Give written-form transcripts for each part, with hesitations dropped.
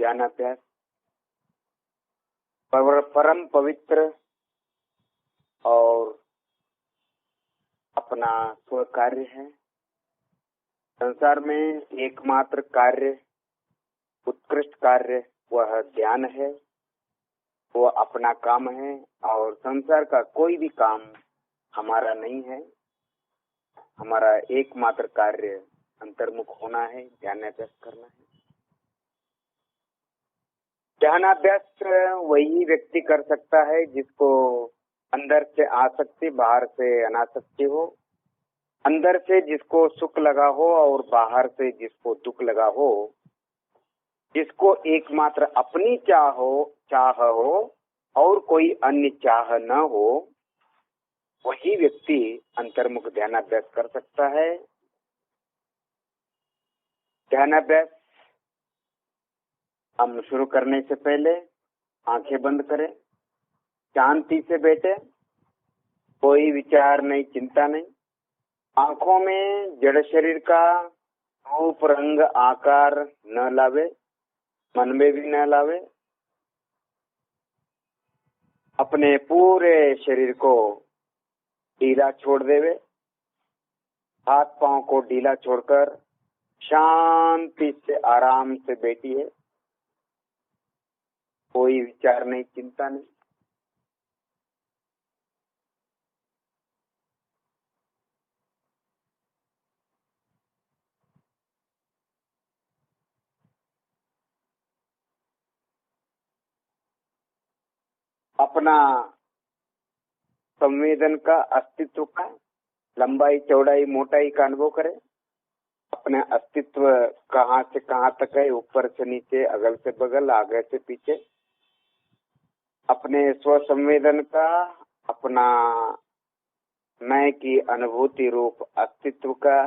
ध्यानाभ्यास परम पवित्र और अपना स्व कार्य है। संसार में एकमात्र कार्य, उत्कृष्ट कार्य वह ध्यान है, वो अपना काम है और संसार का कोई भी काम हमारा नहीं है। हमारा एकमात्र कार्य अंतर्मुख होना है, ध्यानाभ्यास करना है। ध्यानाभ्यास वही व्यक्ति कर सकता है जिसको अंदर से आसक्ति, बाहर से अनासक्ति हो, अंदर से जिसको सुख लगा हो और बाहर से जिसको दुख लगा हो, जिसको एकमात्र अपनी चाह हो और कोई अन्य चाह न हो, वही व्यक्ति अंतर्मुख ध्यानाभ्यास कर सकता है। ध्यानाभ्यास हम शुरू करने से पहले आंखें बंद करें, शांति से बैठे, कोई विचार नहीं, चिंता नहीं। आंखों में जड़ शरीर का रूप, रंग, आकार न लावे, मन में भी न लावे। अपने पूरे शरीर को ढीला छोड़ देवे, हाथ पांव को ढीला छोड़कर शांति से आराम से बैठिए। कोई विचार नहीं, चिंता नहीं। अपना संवेदन का, अस्तित्व का, लंबाई, चौड़ाई, मोटाई का अनुभव करें। अपने अस्तित्व कहाँ से कहाँ तक है, ऊपर से नीचे, अगल से बगल, आगे से पीछे। अपने स्व संवेदन का, अपना मैं की अनुभूति रूप अस्तित्व का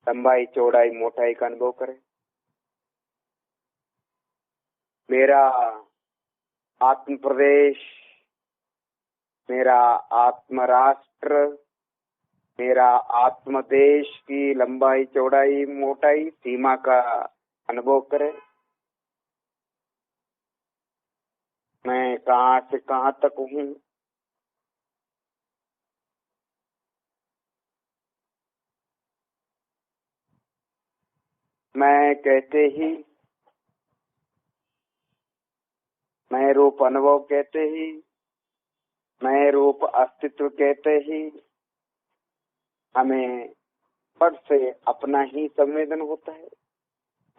लंबाई, चौड़ाई, मोटाई का अनुभव करें। मेरा आत्म प्रदेश, मेरा आत्म राष्ट्र, मेरा आत्म देश की लंबाई, चौड़ाई, मोटाई, सीमा का अनुभव करें। मैं कहाँ से कहाँ तक हूँ। मैं कहते ही, मैं रूप अनुभव कहते ही, मैं रूप अस्तित्व कहते ही हमें फट से अपना ही संवेदन होता है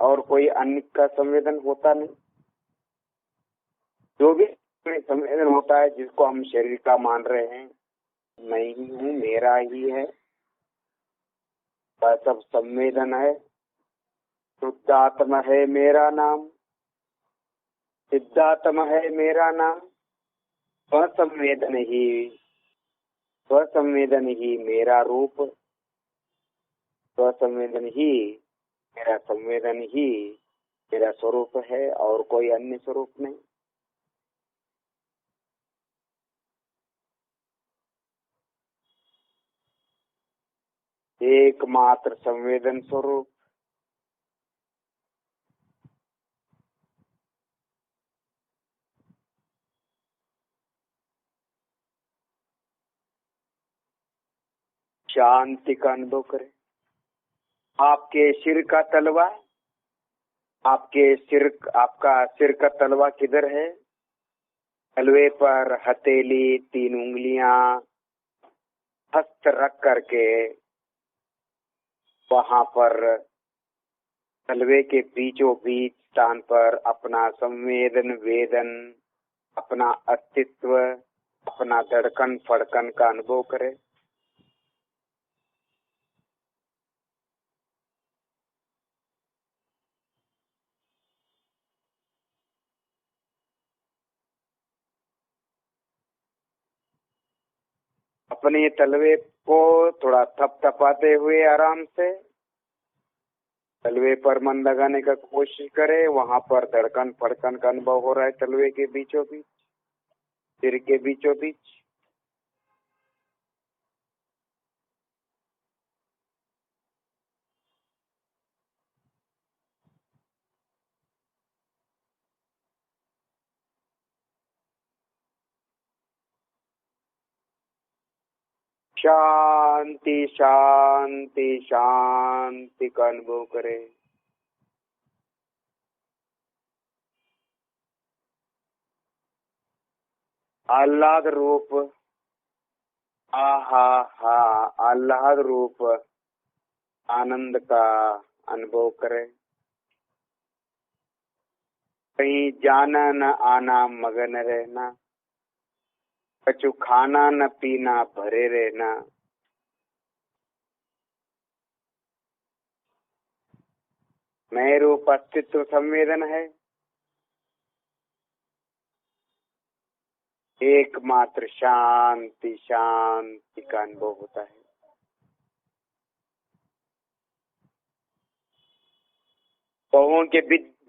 और कोई अन्य का संवेदन होता नहीं। जो भी संवेदन होता है जिसको हम शरीर का मान रहे हैं, मैं ही हूँ, मेरा ही है, वह सब संवेदन है। शुद्धात्मा है मेरा नाम, सिद्धात्मा है मेरा नाम। स्वसंवेदन ही मेरा रूप, स्वसंवेदन ही मेरा संवेदन ही मेरा स्वरूप है और कोई अन्य स्वरूप नहीं। एकमात्र संवेदन स्वरूप। शांति का अनुभव करें। आपके सिर का तलवा, आपका सिर का तलवा किधर है? तलवे पर हथेली, 3 उंगलियां, हस्त रख करके वहां पर तलवे के बीचों बीच स्थान पर अपना संवेदन, वेदन, अपना अस्तित्व, अपना धड़कन फड़कन का अनुभव करें। अपने तलवे को थोड़ा थपथपाते हुए आराम से तलवे पर मन लगाने का कोशिश करे। वहां पर धड़कन फड़कन का अनुभव हो रहा है तलवे के बीचों बीच, सिर के बीचों बीच। शांति शांति शांति का अनुभव करें। आह्लाद रूप आहा हा आह्लाद रूप आनंद का अनुभव करें। कहीं जाना न आना मगन रहना, कछु खाना न पीना भरे रहना। मैं रूप अस्तित्व संवेदन है, एकमात्र शांति शांति का अनुभव होता है। बहुओं के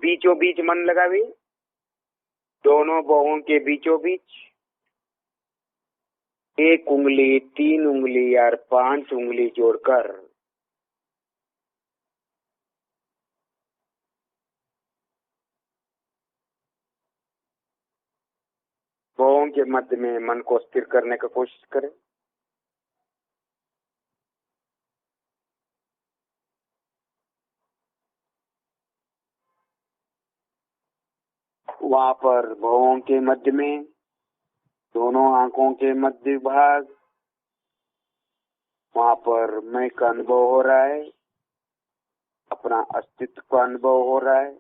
बीचों बीच मन लगावी, दोनों बहुओं के बीचों बीच 1 उंगली 3 उंगली और 5 उंगली जोड़कर बहुओं के मध्य में मन को स्थिर करने का कोशिश करें। वहां पर बहुओं के मध्य में दोनों आंखों के मध्य भाग, वहां पर मैं का अनुभव हो रहा है, अपना अस्तित्व का अनुभव हो रहा है।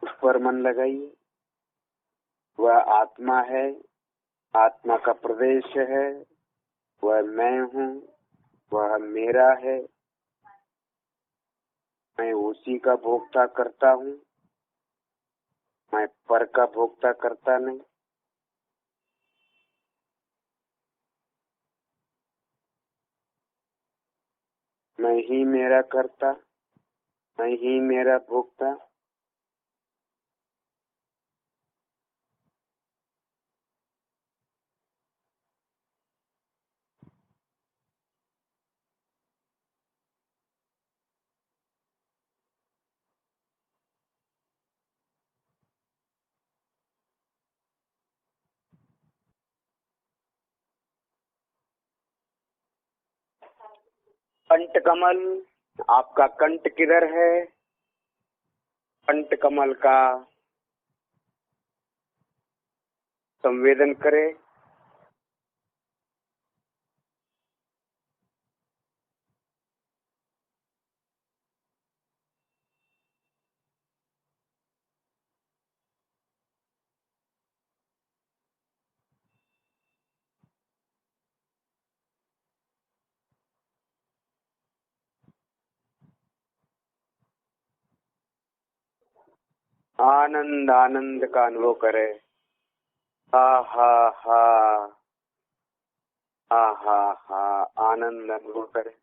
उस पर मन लगाइए। वह आत्मा है, आत्मा का प्रदेश है, वह मैं हूँ, वह मेरा है, मैं उसी का भोक्ता करता हूँ, मैं पर का भोक्ता करता नहीं। मैं ही मेरा करता, मैं ही मेरा भोक्ता। कंठ कमल, आपका कंठ किधर है? कंठ कमल का संवेदन करें। आनंद आनंद का अनुभव करें। हा हा हा हा हा हा आनंद अनुभव करें।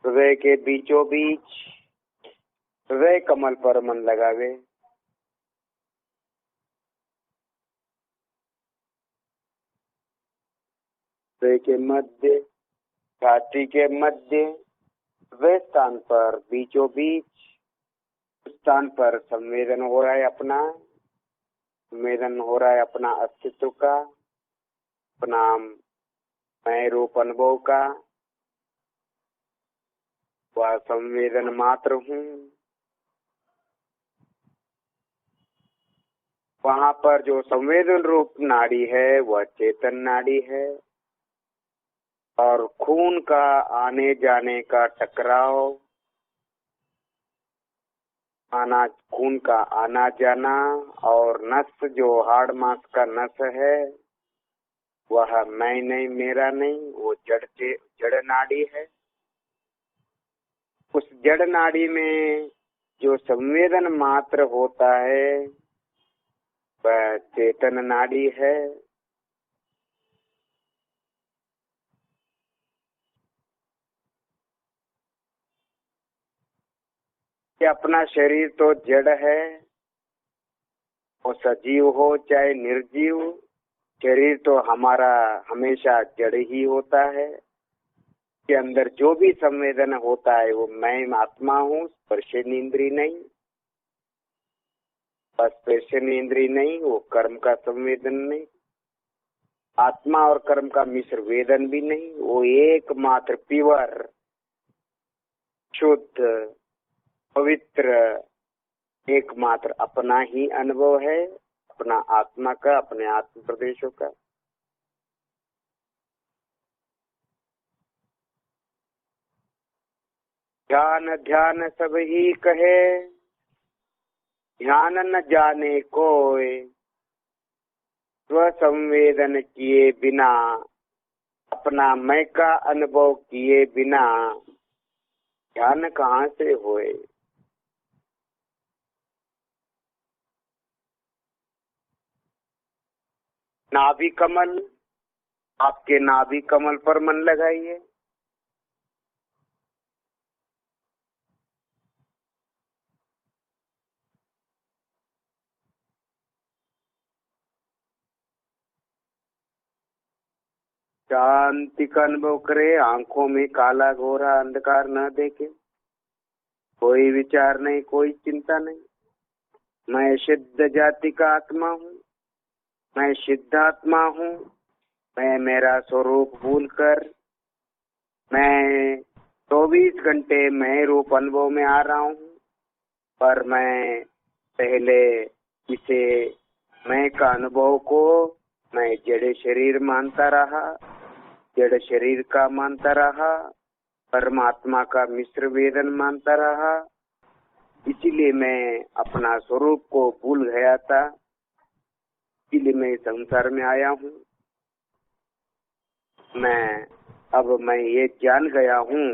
हृदय के बीचों बीच हृदय कमल पर मन लगावे। हृदय के मध्य, छाती के मध्य, वे स्थान पर बीचों बीच स्थान पर संवेदन हो रहा है अपना, संवेदन हो रहा है अपना अस्तित्व का, अपना मैं रूप अनुभव का। वह संवेदन मात्र हूँ। वहां पर जो संवेदन रूप नाड़ी है वह चेतन नाड़ी है, और खून का आने जाने का टकराव, खून का आना जाना, और नस जो हाड़ मांस का नस है वह मैं नहीं, मेरा नहीं, वो जड़ नाड़ी है। उस जड़ नाड़ी में जो संवेदन मात्र होता है वह चेतन नाड़ी है। कि अपना शरीर तो जड़ है, वो सजीव हो चाहे निर्जीव, शरीर तो हमारा हमेशा जड़ ही होता है। के अंदर जो भी संवेदन होता है वो मैं आत्मा हूँ, स्पर्शेंद्रिय नहीं। स्पर्शेंद्रिय नहीं, वो कर्म का संवेदन नहीं, आत्मा और कर्म का मिश्र वेदन भी नहीं। वो एकमात्र प्योर, शुद्ध, पवित्र, एकमात्र अपना ही अनुभव है, अपना आत्मा का, अपने आत्म प्रदेशों का। ध्यान ध्यान सब ही कहे, ध्यान न जाने कोय, स्व संवेदन किए बिना, अपना मैं का अनुभव किए बिना, ध्यान कहाँ से होए। नाभि कमल, आपके नाभि कमल पर मन लगाइए। शांति का अनुभव करे, आंखों में काला घोरा अंधकार न देखे, कोई विचार नहीं, कोई चिंता नहीं। मैं सिद्ध जाति का आत्मा हूँ, मैं सिद्धात्मा हूँ, मैं मेरा स्वरूप भूलकर मैं 24 घंटे मैं रूप अनुभव में आ रहा हूँ। पर मैं पहले इसे मैं का अनुभव को मैं जड़ शरीर मानता रहा, जड़ शरीर का मानता रहा, परमात्मा का मिश्र वेदन मानता रहा। इसीलिए मैं अपना स्वरूप को भूल गया था, इसीलिए मैं संसार में आया हूँ। मैं ये जान गया हूँ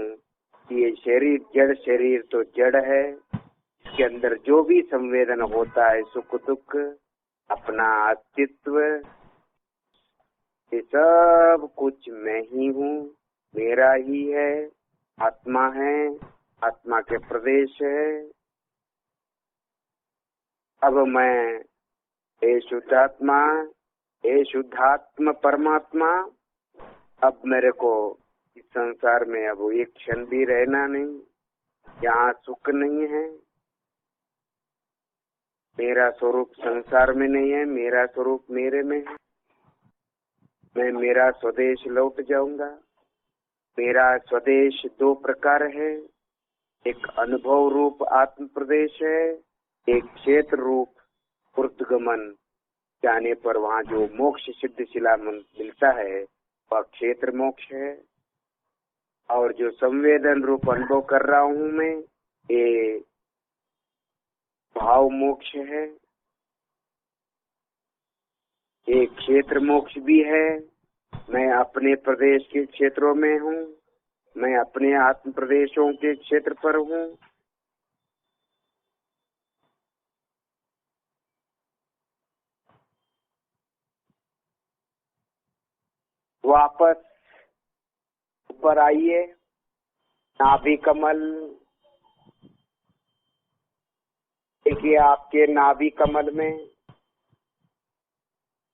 कि ये शरीर जड़ शरीर तो जड़ है, इसके अंदर जो भी संवेदन होता है, सुख दुख, अपना अस्तित्व, ये सब कुछ मैं ही हूँ, मेरा ही है, आत्मा है, आत्मा के प्रदेश है। अब मैं हे शुद्धात्मा, हे शुद्धात्मा परमात्मा, अब मेरे को इस संसार में अब एक क्षण भी रहना नहीं, यहाँ सुख नहीं है। मेरा स्वरूप संसार में नहीं है, मेरा स्वरूप मेरे में है। मैं मेरा स्वदेश लौट जाऊंगा। मेरा स्वदेश दो प्रकार है, एक अनुभव रूप आत्म प्रदेश है, एक क्षेत्र रूप ऊर्ध्वगमन जाने पर वहाँ जो मोक्ष सिद्ध शिला मिलता है वह क्षेत्र मोक्ष है। और जो संवेदन रूप अनुभव कर रहा हूँ मैं, ये भाव मोक्ष है। एक क्षेत्र मोक्ष भी है, मैं अपने प्रदेश के क्षेत्रों में हूँ, मैं अपने आत्म प्रदेशों के क्षेत्र पर हूँ। वापस ऊपर आइए, नाभि कमल देखिए, आपके नाभि कमल में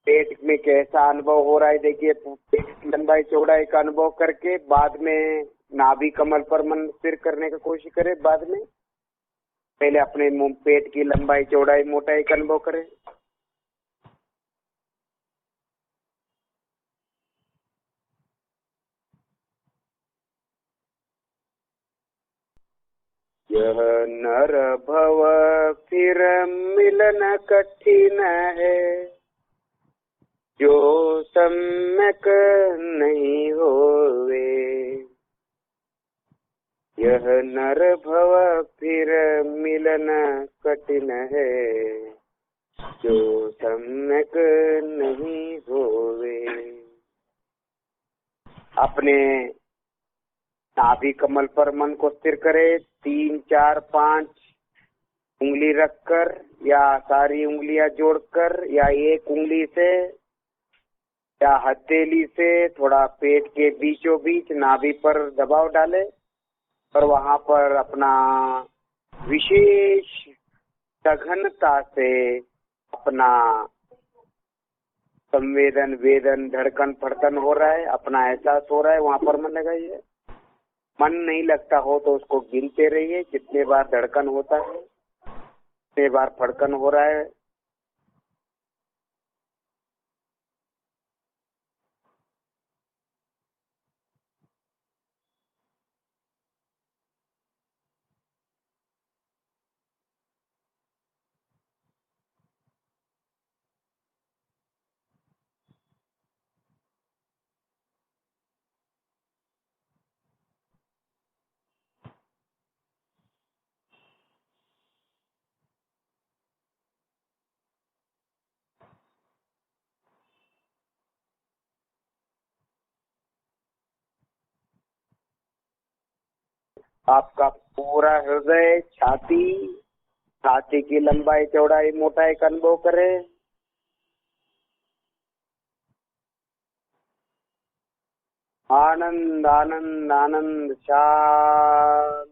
पेट में कैसा अनुभव हो रहा है देखिए। पेट की लंबाई चौड़ाई का अनुभव करके बाद में नाभि कमल पर मन स्थिर करने की कोशिश करें। बाद में पहले अपने मुंह पेट की लंबाई चौड़ाई मोटाई का अनुभव करें। यह नर भव फिर मिलन कठिन है, जो सम्यक नहीं होवे। यह नर भव फिर मिलन कठिन है, जो सम्यक नहीं होवे। अपने नाभि कमल पर मन को स्थिर करे। 3, 4, 5 उंगली रखकर या सारी उंगलियां जोड़कर या एक उंगली से या हथेली से थोड़ा पेट के बीचों बीच नाभि पर दबाव डाले और वहां पर अपना विशेष सघनता से अपना संवेदन, वेदन, धड़कन फड़कन हो रहा है, अपना एहसास हो रहा है, वहां पर मन लगाइए। मन नहीं लगता हो तो उसको गिनते रहिए, कितने बार धड़कन होता है, कितने बार फड़कन हो रहा है। आपका पूरा हृदय, छाती की लंबाई, चौड़ाई, मोटाई का अनुभव करें। आनंद आनंद आनंद, शांत।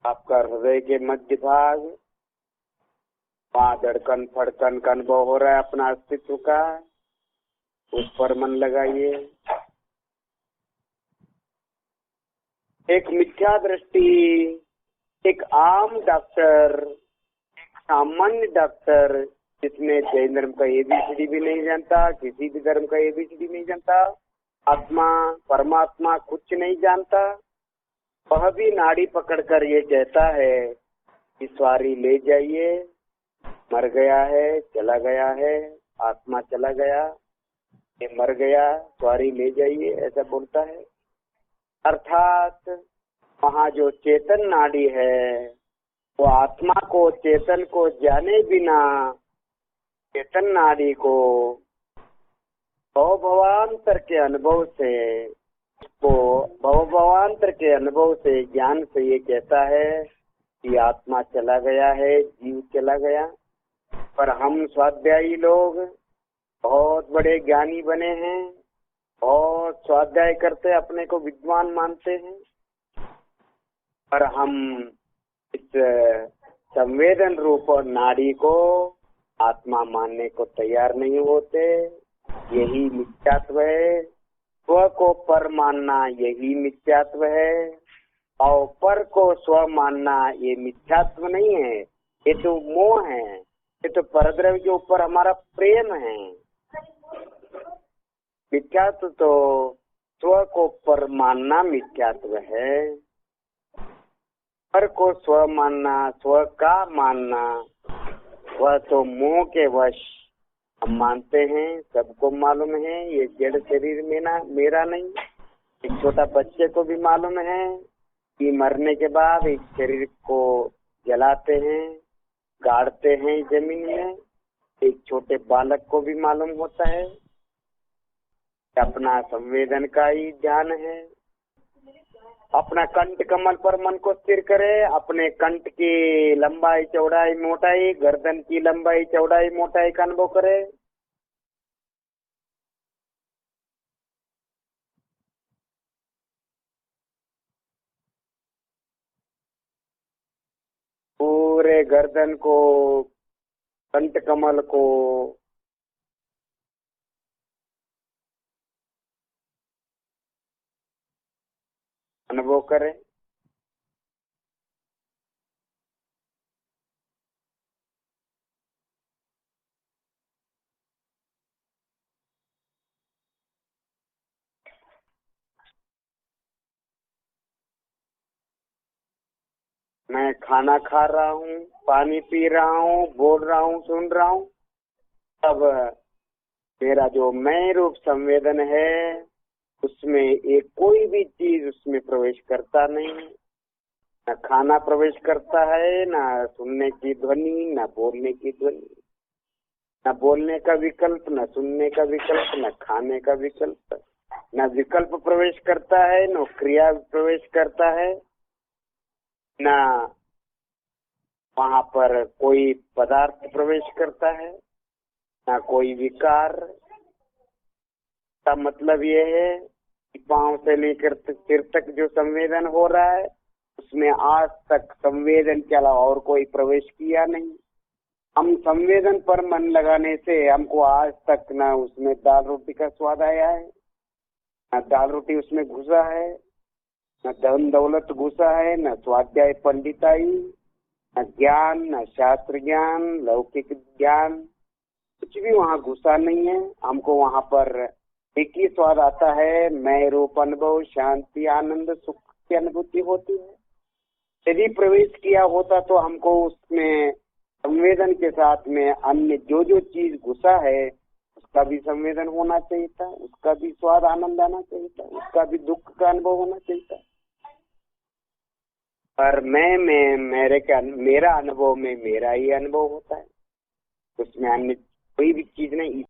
आपका हृदय के मध्य भाग, वहाँ धड़कन फड़कन का अनुभव हो रहा है अपना अस्तित्व का, उस पर मन लगाइए। एक मिथ्या दृष्टि, एक आम डॉक्टर, सामान्य डॉक्टर, जिसने जैन धर्म का एबीसीडी भी नहीं जानता, किसी भी धर्म का एबीसीडी नहीं जानता, आत्मा परमात्मा कुछ नहीं जानता, वह भी नाड़ी पकड़कर ये कहता है कि सवारी ले जाइए, मर गया है, चला गया है, आत्मा चला गया, ये मर गया, सवारी ले जाइए, ऐसा बोलता है। अर्थात वहाँ जो चेतन नाड़ी है वो आत्मा को, चेतन को जाने बिना चेतन नाड़ी को भवभवांतर के अनुभव से, तो भवभवांतर के अनुभव से, ज्ञान से ये कहता है कि आत्मा चला गया है, जीव चला गया। पर हम स्वाध्यायी लोग बहुत बड़े ज्ञानी बने हैं, बहुत स्वाध्याय करते, अपने को विद्वान मानते हैं, पर हम इस संवेदन रूप नाड़ी को आत्मा मानने को तैयार नहीं होते। यही मिथ्यात्व है। स्व को पर मानना यही मिथ्यात्व है, और पर को स्व मानना ये मिथ्यात्व नहीं है, ये तो मोह है, ये तो परद्रव्य के ऊपर हमारा प्रेम है। मिथ्यात्व तो स्व को पर मानना मिथ्यात्व है, पर को स्व मानना, स्व का मानना, वह तो मोह के वश हम मानते हैं। सबको मालूम है ये जड़ शरीर मेरा नहीं। एक छोटा बच्चे को भी मालूम है कि मरने के बाद इस शरीर को जलाते हैं, गाड़ते हैं जमीन में। एक छोटे बालक को भी मालूम होता है अपना संवेदन का ही ध्यान है। अपना कंठ कमल पर मन को स्थिर करे, अपने कंठ की लंबाई चौड़ाई मोटाई, गर्दन की लंबाई चौड़ाई मोटाई का अनुभव करे। पूरे गर्दन को, कंठ कमल को, अनुभव करें। मैं खाना खा रहा हूँ, पानी पी रहा हूँ, बोल रहा हूँ, सुन रहा हूँ, तब मेरा जो मैं रूप संवेदन है उसमें एक कोई भी चीज उसमें प्रवेश करता नहीं। न खाना प्रवेश करता है, न सुनने की ध्वनि, न बोलने की ध्वनि, न बोलने का विकल्प, न सुनने का विकल्प, न खाने का विकल्प, न विकल्प प्रवेश करता है, न क्रिया प्रवेश करता है, न वहां पर कोई पदार्थ प्रवेश करता है, न कोई विकार। का मतलब ये है कि पांव से लेकर सिर तक जो संवेदन हो रहा है उसमें आज तक संवेदन के अलावा और कोई प्रवेश किया नहीं। हम संवेदन पर मन लगाने से हमको आज तक न उसमें दाल रोटी का स्वाद आया है, न दाल रोटी उसमें घुसा है, न धन दौलत घुसा है, न स्वाध्याय पंडिताई, न ज्ञान, न शास्त्र ज्ञान, लौकिक ज्ञान, कुछ भी वहाँ घुसा नहीं है। हमको वहाँ पर एक ही स्वाद आता है, मैं रूप अनुभव, शांति, आनंद, सुख की अनुभूति होती है। यदि प्रवेश किया होता तो हमको उसमें संवेदन के साथ में अन्य जो जो चीज घुसा है उसका भी संवेदन होना चाहिए था, उसका भी स्वाद आनंद आना चाहिए था, उसका भी दुख का अनुभव होना चाहिए था। पर मेरा अनुभव में मेरा ही अनुभव होता है, उसमें अन्य कोई भी चीज नहीं।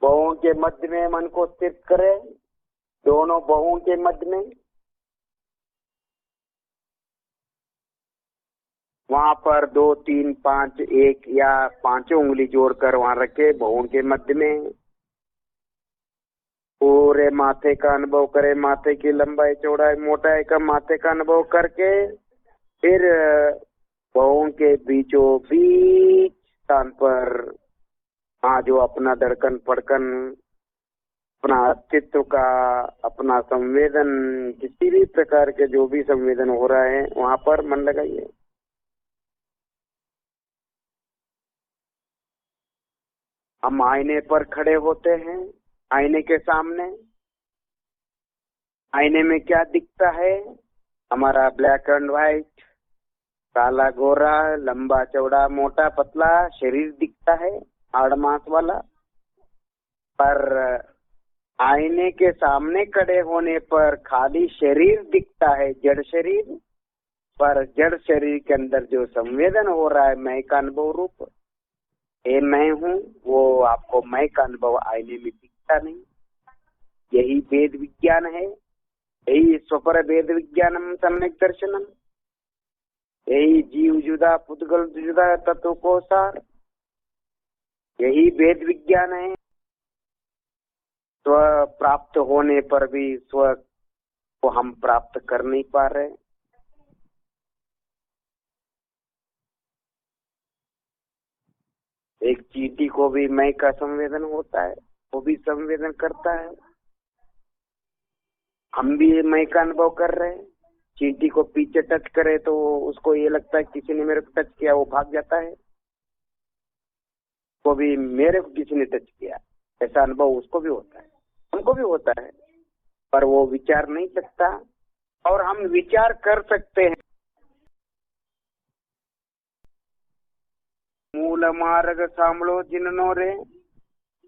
बहुओं के मध्य में मन को स्थिर करे, दोनों बहुओं के मध्य में, वहां पर 2, 3, 5, 1 या 5 उंगली जोड़कर वहां रखे बहुओं के मध्य में। पूरे माथे का अनुभव करे, माथे की लंबाई चौड़ाई मोटाई का माथे का अनुभव करके फिर बहुओं के बीचों बीच स्थान पर जो अपना धड़कन फड़कन, अपना अस्तित्व का, अपना संवेदन, किसी भी प्रकार के जो भी संवेदन हो रहा है वहां पर मन लगाइए। हम आईने पर खड़े होते हैं, आईने के सामने, आईने में क्या दिखता है? हमारा ब्लैक एंड व्हाइट, काला गोरा, लंबा चौड़ा मोटा पतला शरीर दिखता है, हाड़ मांस वाला। पर आईने के सामने खड़े होने पर खाली शरीर दिखता है, जड़ शरीर। पर जड़ शरीर के अंदर जो संवेदन हो रहा है मैं का अनुभव रूप, ये मैं हूँ, वो आपको मैं का अनुभव आईने में दिखता नहीं। यही वेद विज्ञान है, यही स्वपर वेद विज्ञानम सम्यक दर्शनम, यही जीव जुदा पुद्गल जुदा तत्व को सार, यही वेद विज्ञान है। स्व प्राप्त होने पर भी स्व को हम प्राप्त कर नहीं पा रहे। एक चींटी को भी मैं का संवेदन होता है, वो भी संवेदन करता है। हम भी मैं का अनुभव कर रहे हैं। चींटी को पीछे टच करे तो उसको ये लगता है किसी ने मेरे को टच किया, वो भाग जाता है। वो भी मेरे को किसी ने टच किया, ऐसा अनुभव उसको भी होता है, हमको भी होता है। पर वो विचार नहीं सकता और हम विचार कर सकते हैं। मूल मार्ग सांभलो जिन्नो रे,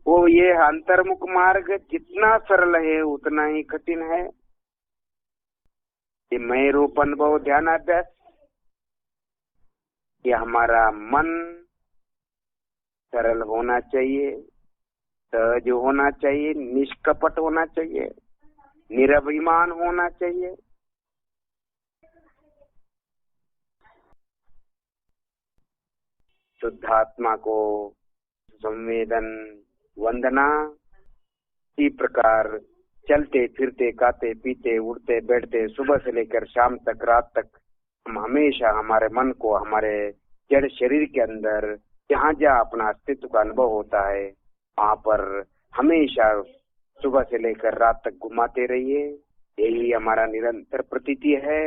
वो ये अंतर्मुख मार्ग जितना सरल है उतना ही कठिन है। ये मैं रूप अनुभव ध्यानाभ्यास, ये हमारा मन सरल होना चाहिए, सहज होना चाहिए, निष्कपट होना चाहिए, निरभिमान होना चाहिए। शुद्धात्मा को संवेदन वंदना, इसी प्रकार चलते फिरते खाते पीते उड़ते बैठते सुबह से लेकर शाम तक रात तक हम हमेशा हमारे मन को हमारे जड़ शरीर के अंदर जहाँ जहाँ अपना अस्तित्व का अनुभव होता है वहाँ पर हमेशा सुबह से लेकर रात तक घुमाते रहिए। यही हमारा निरंतर प्रतीति है,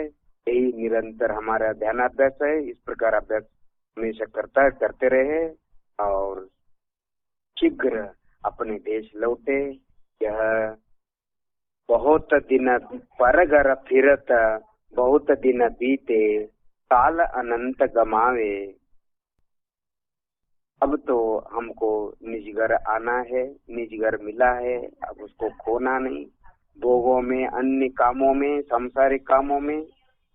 यही निरंतर हमारा ध्यानाभ्यास है। इस प्रकार अभ्यास हमेशा करते रहे और शीघ्र अपने देश लौटे। यह बहुत दिन पर घर फिरत बहुत दिन बीते, काल अनंत गमावे। अब तो हमको निज घर आना है, निज घर मिला है, अब उसको खोना नहीं। भोगों में, अन्य कामों में, सांसारिक कामों में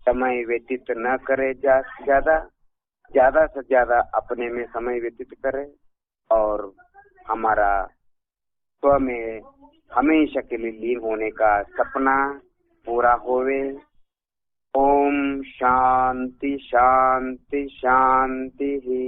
समय व्यतीत न करे, ज्यादा से ज्यादा अपने में समय व्यतीत करे और हमारा स्व में हमेशा के लिए लीन होने का सपना पूरा होवे। ओम शांति शांति शांति ही।